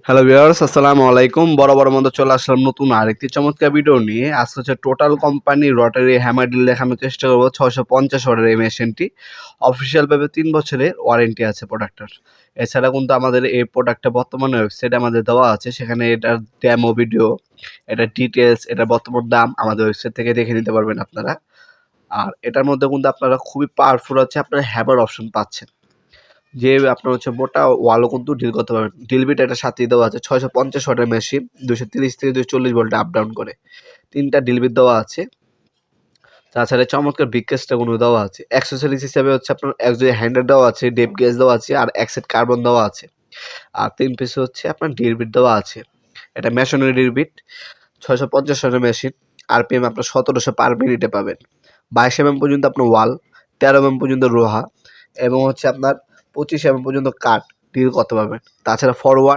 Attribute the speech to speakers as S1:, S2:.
S1: Hello viewers, আসসালামু আলাইকুম। বরাবর মতো চলে আসলাম নতুন আরেকটি চমৎকার ভিডিও নিয়ে। আজকে হচ্ছে total company Rotary hammer drill দেখানোর চেষ্টা করবো। 650 ওয়াটের এই মেশিনটি অফিসিয়াল ভাবে 3 বছরের ওয়ারেন্টি আছে প্রোডাক্টটার। এছাড়া কিন্তু আমাদের এই প্রোডাক্টটা বর্তমানে ওয়েবসাইটে আমাদের দেওয়া আছে, সেখানে এটার ডেমো ভিডিও, এটার ডিটেলস, এটার বর্তমান দাম আমাদের ওয়েবসাইট থেকে দেখে নিতে পারবেন আপনারা। আর এটার মধ্যে কিন্তু আপনারা খুবই পাওয়ারফুল হচ্ছে আপনারা হ্যামার অপশন পাচ্ছেন, যে আপনার হচ্ছে মোটা ওয়ালও কিন্তু ডিল করতে পারবেন। ডিল বিট এটার সাথেই দেওয়া আছে। 650 ওয়াটের মেশিন, 230 থেকে 240 ভোল্টে আপ ডাউন করে। 3টা ডিল বিট দেওয়া আছে। তাছাড়া চমৎকার বিগ কেসটা কোনো দেওয়া আছে। অ্যাক্সেসরিজ হিসাবে হচ্ছে আপনার একজোড়া হ্যান্ডেল দেওয়া আছে, ডেপ গেজ দেওয়া আছে, আর এক সেট কার্বন দেওয়া আছে। আর 3 পিসে হচ্ছে আপনার ডিল বিট দেওয়া আছে। এটা মেশিনারি ডিল বিট, 650 ওয়াটের মেশিন। আরপিএম আপনার 1700 পার মিনিটে পাবেন। 22 পর্যন্ত আপনার ওয়াল, 13 পর্যন্ত লোহা, এবং হচ্ছে আপনার 25 পর্যন্ত কাঠ ডিল করতে পারবেন। তাছাড়া ফরওয়ার্ড